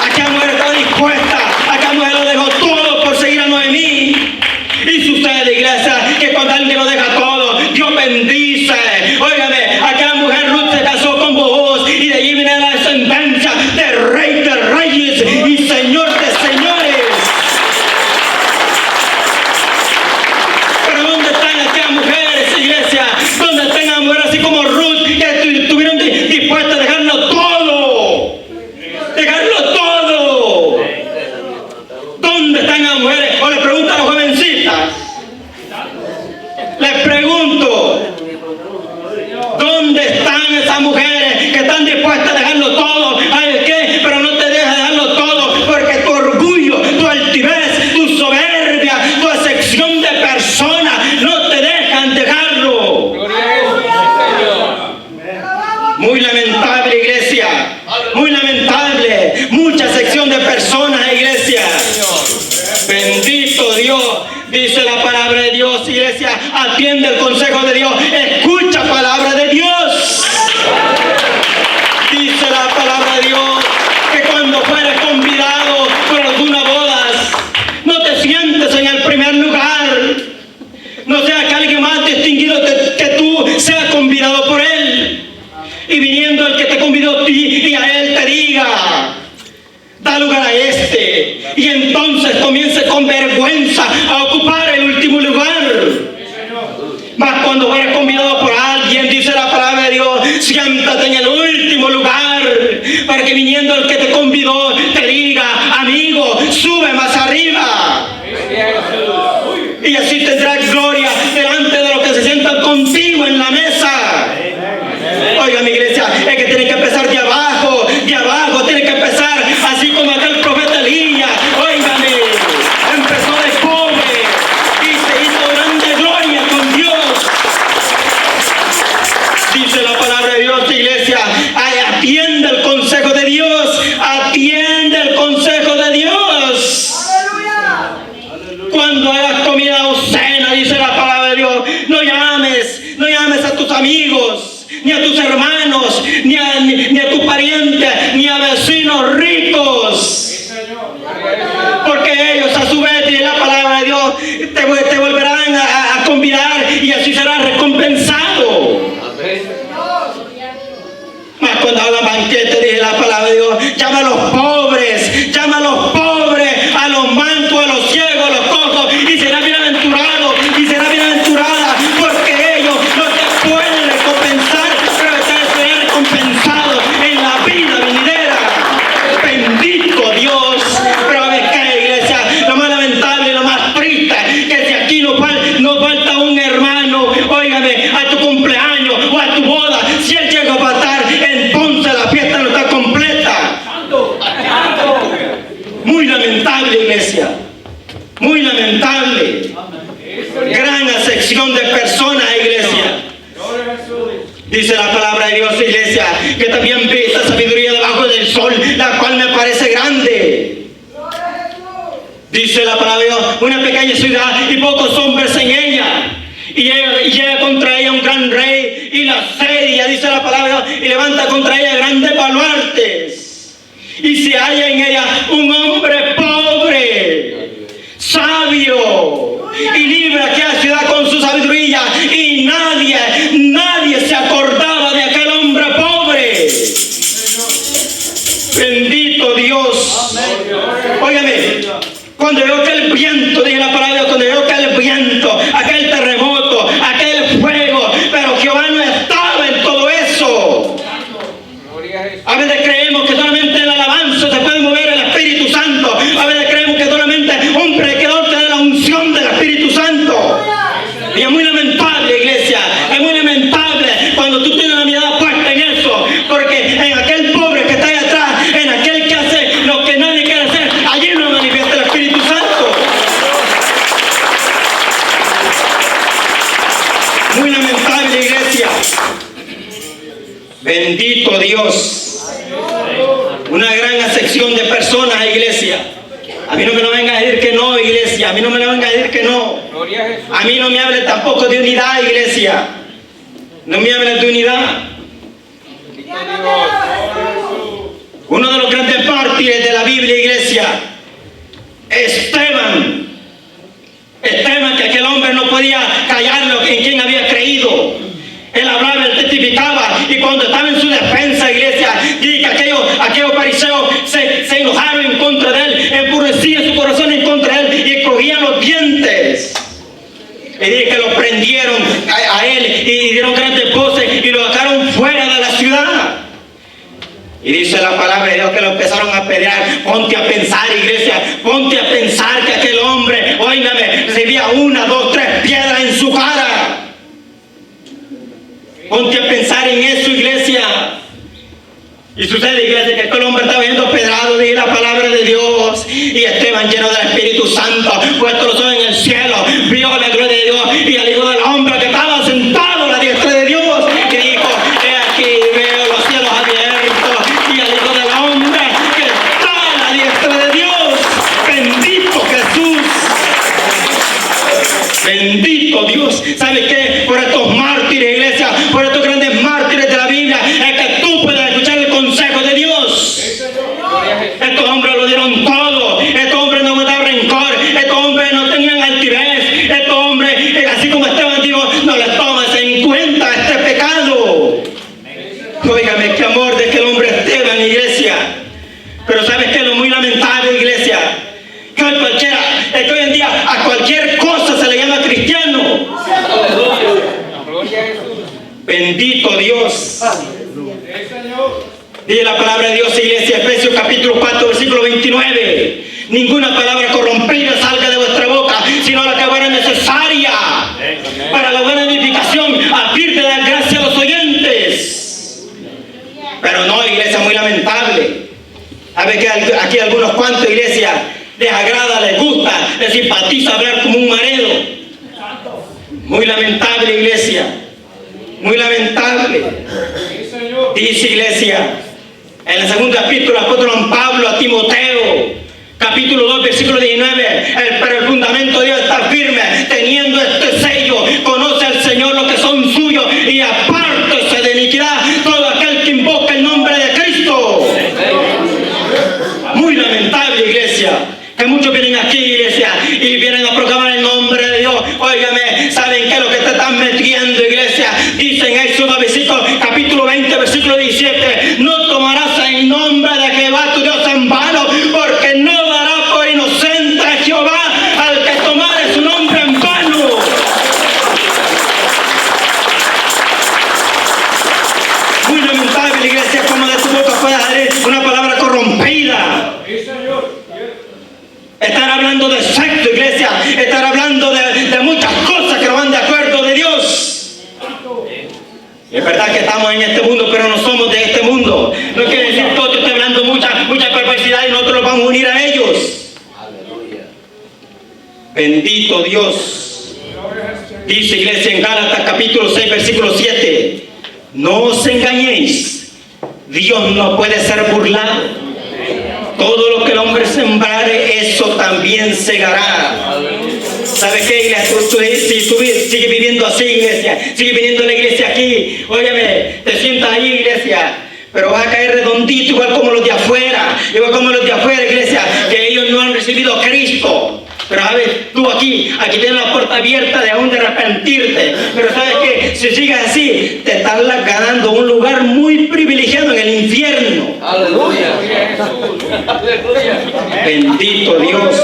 aquella mujer está dispuesta, aquella mujer lo dejó todo por seguir a Noemí. Y sucede, iglesia, que cuando alguien lo deja todo, Dios bendice. Óigame, aquella mujer Ruth se casó con Booz, y de allí viene la descendencia de Rey de Reyes y Señor de Señores. Pero ¿dónde están aquellas mujeres, iglesia? ¿Dónde están las mujeres así como Ruth, que estuvieron dispuestas a dejarlo todo? Dejarlo todo. ¿Dónde están las mujeres? O le pregunto a las jovencitas. Les pregunto, ¿dónde están esas mujeres que están dispuestas a dejarlo todo? ¿Sabes qué? Pero no te dejes dejarlo todo, porque tu orgullo, tu altivez, tu soberbia, tu acepción de persona no te dejan dejarlo. Muy lamentable, iglesia. Muy lamentable. Mucha sección de personas, iglesia. Bendito Dios. Dice la palabra de Dios, iglesia. Atiende el consejo de Dios. Escucha palabra de Dios. Dice la palabra de Dios que cuando fueres convidado por alguna boda, no te sientes en el primer lugar. No sea que alguien más distinguido que tú sea convidado por él. Y viniendo el que te convidó a ti y a él te diga: da lugar a este. Y entonces comience con vergüenza a ocupar el último lugar. Mas cuando eres convidado por alguien, dice la palabra de Dios, siéntate en el último lugar, para que viniendo el que te convidó te diga: amigo, sube más arriba. Y así tendrás gloria delante de los que se sientan contigo en la mesa. Oiga, mi iglesia, es que tiene que empezar de abajo, tiene que empezar así como aquel profeta Elías. Óigame, empezó de pobre y se hizo grande gloria con Dios. Dice la palabra de Dios, iglesia, atiende el consejo de Dios, atiende el consejo de Dios. Cuando hagas comida o cena, dice la palabra de Dios, no llames a tus amigos, ni a tus hermanos, ni a tus parientes, ni a vecinos ricos. Porque ellos a su vez, dice la palabra de Dios, te volverán a convidar y así serás recompensado. Mas cuando hagan banquete, dice la palabra de Dios, llama a los pobres, a los mancos, a los ciegos, a los cojos, y será bienaventurado, y será bienaventurada, porque ellos no te pueden recompensar, pero te serán recompensados en la vida venidera. Bendito Dios. Pero a ver qué, iglesia, lo más lamentable, lo más triste, que si aquí no falta un hermano, óigame, a tu cumpleaños o a tu boda, si él llega a faltar, entonces la fiesta no está completa. Muy lamentable, iglesia. Muy lamentable. Gran acepción de personas, iglesia. Dice la palabra de Dios, iglesia, que también vi esta sabiduría debajo del sol, la cual me parece grande. Dice la palabra de Dios, una pequeña ciudad y pocos hombres en ella. Y llega contra ella un gran rey y la asedia, dice la palabra, y levanta contra ella grandes baluartes. Y se halla en ella un hombre pobre, sabio, y libra aquella ciudad con su sabiduría. Y nadie se acordaba de aquel hombre pobre. Bendito Dios. Óigame, cuando yo aquel viento, dije la palabra, cuando yo aquel viento, aquel terremoto, aquel fuego, pero Jehová no estaba en todo eso. Gloria a Jesús. A veces creemos que solamente en la alabanza se puede mover el Espíritu Santo. A veces creemos que solamente un predicador tiene la unción del Espíritu Santo. Y es muy lamentable, iglesia, es muy lamentable cuando tú tienes la mirada puesta en eso, porque en aquel pobre que está ahí atrás, en aquel que hace lo que nadie quiere hacer, allí no manifiesta el Espíritu Santo. Muy lamentable, iglesia. Bendito Dios. Una gran acepción de personas, iglesia. A mí no me lo venga a decir que no, iglesia. A mí no me lo venga a decir que no. Gloria a Jesús. A mí no me hable tampoco de unidad, iglesia. No me hable de unidad. Bendito Dios. Uno de los grandes mártires de la Biblia, iglesia, Esteban. Esteban, que aquel hombre no podía callarlo en quien había creído. Él hablaba, él testificaba, y cuando estaba en su defensa, iglesia, y que aquellos fariseos se enojaron en contra de él, enfurecían su corazón en contra de él y cogían los dientes. Y dice que lo prendieron a él y dieron grandes voces y lo sacaron fuera de la ciudad. Y dice la palabra de Dios que lo empezaron a pelear. Ponte a pensar, iglesia, ponte a pensar que aquel hombre, óigame, recibía 1, 2, 3 piedras en su cara. Ponte a pensar en eso, iglesia. Y sucede, iglesia, que aquel hombre estaba viendo pedrado de la palabra de Dios. Y Esteban, lleno del Espíritu Santo, puesto los ojos en el cielo, vio la gloria de Dios y al Hijo del Hombre que estaba sentado a la diestra de Dios. Y dijo: he aquí, veo los cielos abiertos y al Hijo del Hombre que está a la diestra de Dios. Bendito Jesús. Bendito Dios. ¿Sabe qué? Por estos mártires, iglesia, por estos grandes mártires de la Biblia, es que tú puedes escuchar el consejo de Dios. Estos hombres lo dieron todo. Estos hombres no guardaban rencor. Estos hombres no tenían altivez. Estos hombres, así como Esteban dijo, no les tomas en cuenta este pecado. Óigame, qué amor de aquel hombre Esteban, iglesia. Pero ¿sabes qué es lo muy lamentable, iglesia? Que hoy en día a cualquier cosa se le llama cristiano. Gloria a Jesús. Bendito Dios. Dice la palabra de Dios, iglesia, Efesios capítulo 4, versículo 29. Ninguna palabra corrompida salga de vuestra boca, sino la que fuera necesaria para la buena edificación, a fin de dar gracia a los oyentes. Pero no, iglesia, muy lamentable. A ver que aquí algunos cuantos, iglesia, les agrada, les gusta, les simpatiza hablar como un marero. Muy lamentable, iglesia. Muy lamentable. Dice, iglesia, en la segunda epístola, el apóstol San Pablo a Timoteo, capítulo 2, versículo 19, pero el fundamento debe estar firme, teniendo este sello, conoce al Señor los que son suyos, y apártese de iniquidad todo aquel que invoca el nombre de Cristo. Muy lamentable, iglesia, que muchos vienen aquí, iglesia, y vienen a proclamar el nombre de Dios. Óigame, ¿saben qué es lo que te están metiendo, iglesia? Dicen Éxodo capítulo 20, versículo 17, no tomarás el nombre de Jehová tu Dios en vano, porque no dará por inocente a Jehová al que tomare su nombre en vano. Muy lamentable, iglesia, como de tu boca pueda salir una palabra corrompida. Estar hablando de sexo, iglesia, estar hablando de muchas cosas que no van de acuerdo de Dios. Y es verdad que estamos en este mundo, pero no somos de este mundo. No quiere decir que todos estén hablando mucha perversidad y nosotros nos vamos a unir a ellos. Aleluya. Bendito Dios. Dice, iglesia, en Gálatas capítulo 6, versículo 7, no os engañéis, Dios no puede ser burlado. Todo lo que el hombre sembrare, eso también segará. ¿Sabes qué, iglesia? Si tú sigues viviendo así, iglesia, sigues viniendo a la iglesia aquí, óyeme, te sientas ahí, iglesia, pero vas a caer redondito, igual como los de afuera, iglesia, que ellos no han recibido a Cristo. Pero a ver, tú aquí aquí tienes la puerta abierta de aún de arrepentirte. Pero sabes que si sigues así, te estás ganando un lugar muy privilegiado en el infierno. Aleluya. Gloria a Jesús. Aleluya. Bendito Dios.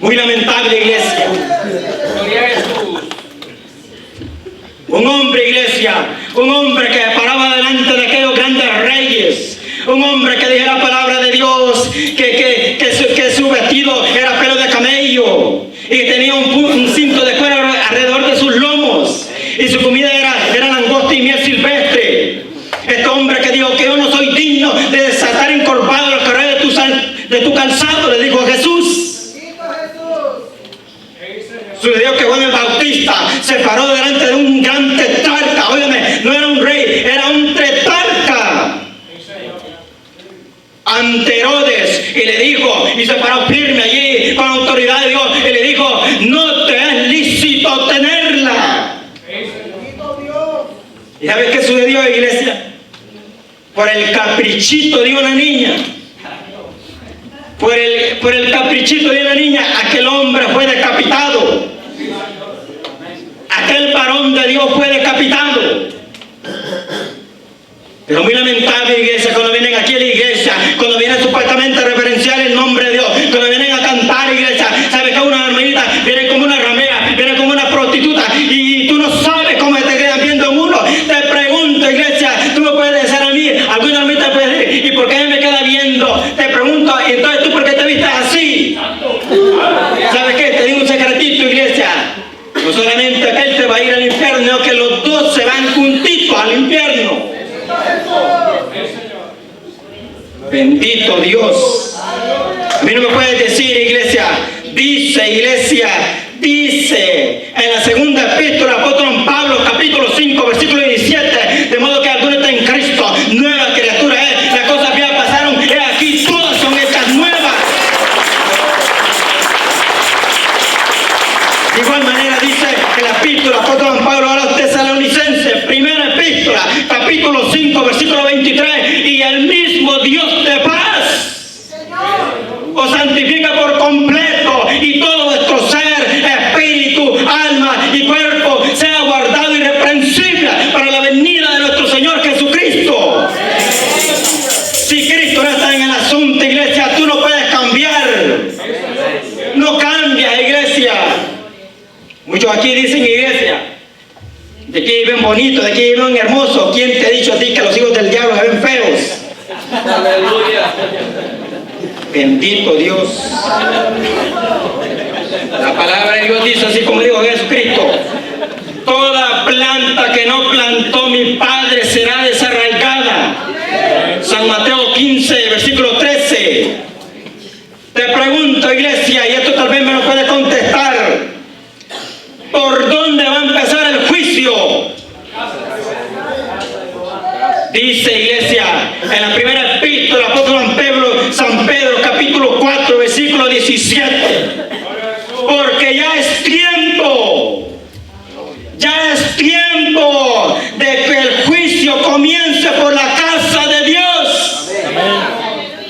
Muy lamentable, iglesia. Gloria a Jesús. Un hombre, iglesia, un hombre que paraba delante de aquellos grandes reyes, un hombre que dijera la palabra de Dios, que su vestido era pelo de camello y que tenía un cinto de cuero alrededor de sus lomos y su comida era langosta y miel silvestre. Este hombre que dijo que yo no soy digno de desatar encorvado los correos de tu calzado, le dijo a Jesús. Sucedió que Juan el Bautista se paró delante de un gran tetrarca. Óyeme, no era un rey, era un tetrarca. Ante Herodes, y le dijo, y se paró firme allí con la autoridad de Dios, y le dijo, no te es lícito tenerla. ¿Y sabes qué sucedió, iglesia? Por el caprichito de una niña. Por el caprichito de una niña, aquel hombre fue decapitado. Aquel varón de Dios fue decapitado. Pero muy lamentable, iglesia, cuando vienen aquí a la iglesia, cuando vienen supuestamente a reverenciar el nombre de Dios, cuando vienen a cantar, iglesia, ¿sabe que una hermanita viene como una ramera, viene como una prostituta y tú no sabes cómo te quedan viendo en uno? Te pregunto, iglesia, tú me puedes decir a mí, alguna hermanita puede decir, ¿y por qué me queda viendo? Te pregunto, ¿y entonces tú por qué te vistes así? ¿Sabes qué? Te digo un secretito, iglesia. No solamente aquel te va a ir al infierno, sino que los dos se van juntitos al infierno. Bendito Dios. A mí no me puedes decir, iglesia, dice en la segunda epístola del apóstol Pablo, capítulo 5, versículo 17, de modo que alguno está en Cristo, nueva criatura es, las cosas viejas pasaron, he aquí todas son hechas nuevas. De igual manera dice en la epístola del apóstol Pablo a los tesalonicenses, primera epístola, capítulo 5, versículo 23, y el mismo Dios de paz os santifica por completo y todo vuestro ser, espíritu, alma y cuerpo sea guardado irreprensible para la venida de nuestro Señor Jesucristo. Si Cristo no está en el asunto, iglesia, tú no puedes cambiar. No cambias, iglesia. Muchos aquí dicen, iglesia, de aquí viven bonitos, de aquí viven hermosos. ¿Quién te ha dicho a ti que los hijos del diablo se ven feos? Aleluya. Bendito Dios. La palabra de Dios dice así como dijo Jesucristo: toda planta que no plantó mi Padre será desarraigada. San Mateo 15, versículo 13. Te pregunto, iglesia, y esto tal vez me lo puede contestar: ¿por dónde va a empezar el juicio? Dice, iglesia, en la primera epístola, apóstol San Pedro, capítulo 4, versículo 17. Porque ya es tiempo de que el juicio comience por la casa de Dios.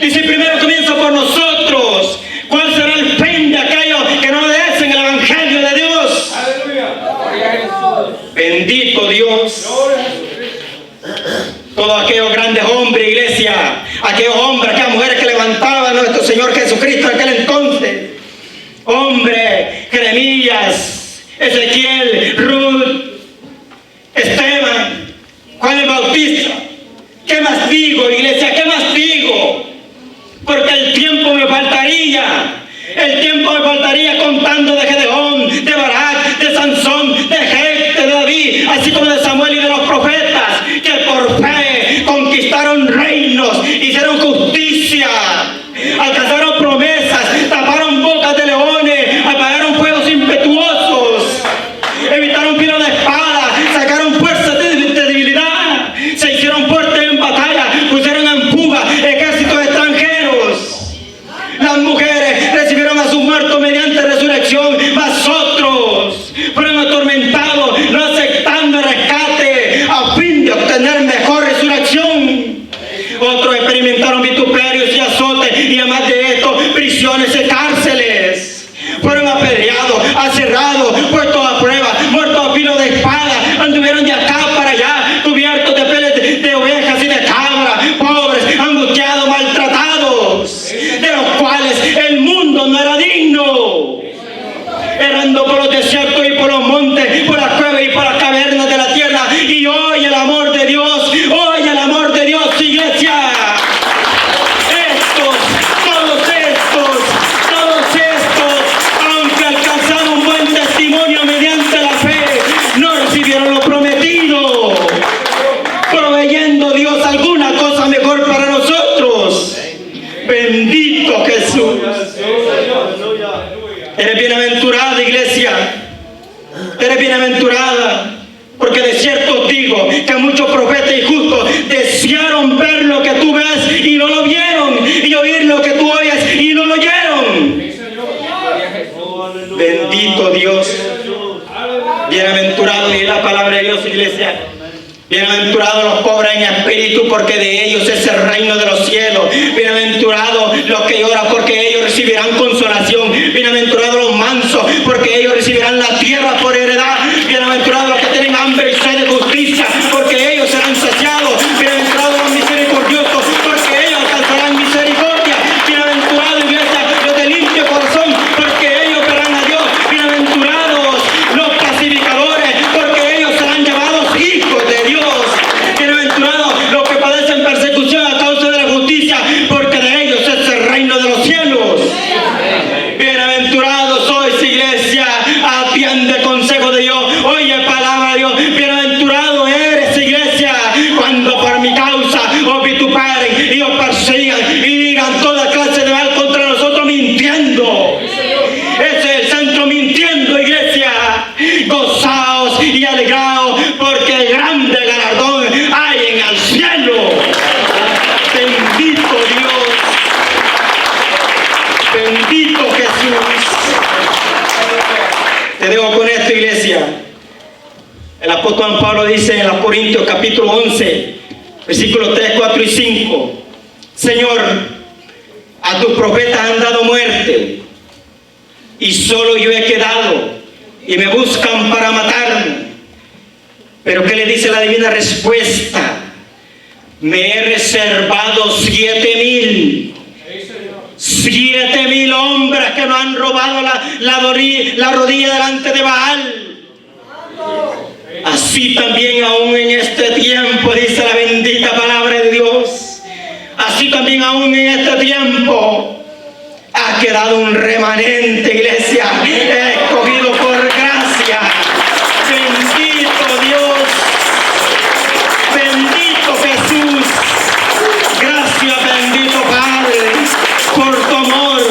Y si primero comienza por nosotros, ¿cuál será el fin de aquellos que no obedecen el evangelio de Dios? Bendito Dios. Todos aquellos grandes hombres, iglesia, aquellos hombres, aquellas mujeres que levantaban a nuestro Señor Jesucristo en aquel entonces. Hombre, Jeremías, Ezequiel, Ruth, Esteban, Juan el Bautista. ¿Qué más digo, iglesia? ¿Qué más digo? Porque el tiempo me faltaría. El tiempo me faltaría contando de Gedeón, de Barak, de Sansón, de Jefte, de David, así como de Samuel y de los profetas, que por fe conquistaron reinos, hicieron justicia, alcanzaron promesas, taparon bocas de leones, apagaron fuegos impetuosos, evitaron filo de espada, sacaron fuerzas de debilidad, se hicieron fuertes en batalla, pusieron en fuga ejércitos extranjeros. Las mujeres recibieron a sus muertos mediante resurrección, mas otros fueron atormentados, no aceptando el rescate a fin de obtener mejor resurrección. Otros experimentaron vituperios y azotes, y además de esto, prisiones y cárceles. Bendito Jesús. Eres bienaventurada, iglesia. Eres bienaventurada. Porque de cierto os digo que muchos profetas y justos desearon ver lo que tú ves y no lo vieron, y oír lo que tú oyes y no lo oyeron. Bendito Dios. Bienaventurado, y la palabra de Dios, iglesia. Bienaventurados los pobres en espíritu, porque de ellos es el reino de los cielos. Bienaventurados los que lloran, porque ellos recibirán consolación. Bienaventurados los mansos, porque ellos recibirán la tierra por heredad. Bienaventurados los que tienen hambre y sed de justicia, porque ellos serán saciados. Bienaventurados los misericordiosos, porque ellos alcanzarán misericordia. Bienaventurados, iglesia, los de limpio corazón, porque ellos verán a Dios. Bienaventurados los pacificadores, porque ellos serán llamados hijos de Dios. Bienaventurados los que padecen persecución a causa de la justicia, porque de ellos es el reino de los cielos. Bienaventurados sois, iglesia, atiende consejo de Dios, oye palabra de Dios. Bienaventurado eres, iglesia, cuando por mi causa os vituperen y os persigan y digan toda clase de mal contra nosotros mintiendo. Ese es el centro, mintiendo, iglesia. Gozaos y alegraos, porque grande galardón hay en el cielo. Bendito Dios. Bendito Jesús. Te dejo con esto, iglesia. El apóstol Pablo dice en los Corintios capítulo 11, versículos 3, 4 y 5: Señor, a tus profetas han dado muerte, y solo yo he quedado, y me buscan para matarme. Pero ¿qué le dice la divina respuesta? Me he reservado 7,000 hombres que no han robado la rodilla delante de Baal. Así también aún en este tiempo, dice la bendita palabra de Dios, así también aún en este tiempo ha quedado un remanente, iglesia, escogido por gracia. Bendito Dios, bendito Jesús. Gracias, bendito Padre, por tu amor,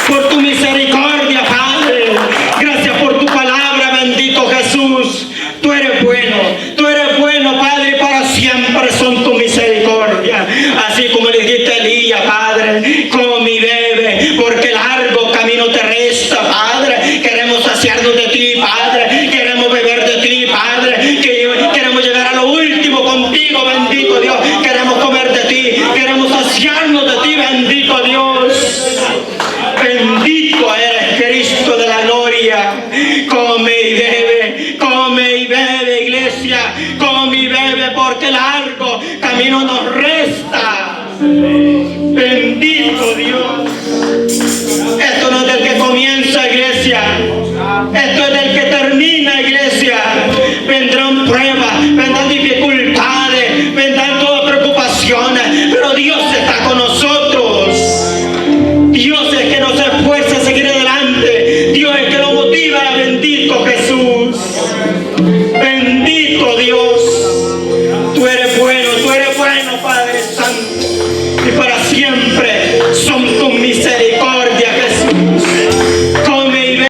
por tu misericordia, Padre. Gracias por tu palabra, bendito Jesús. Tú eres bueno, Padre, para siempre son tu misericordia. Así como le dijiste a Elías, Padre, come y bebe, porque largo camino te resta, Padre. Queremos saciarnos de ti, Padre. Queremos beber de ti, Padre. Queremos llegar a lo último contigo, bendito Dios. Queremos comer de ti, queremos saciarnos de ti, bendito Dios. Bendito eres, Cristo de la gloria. Come y bebe, iglesia. Come y bebe, porque largo camino nos resta.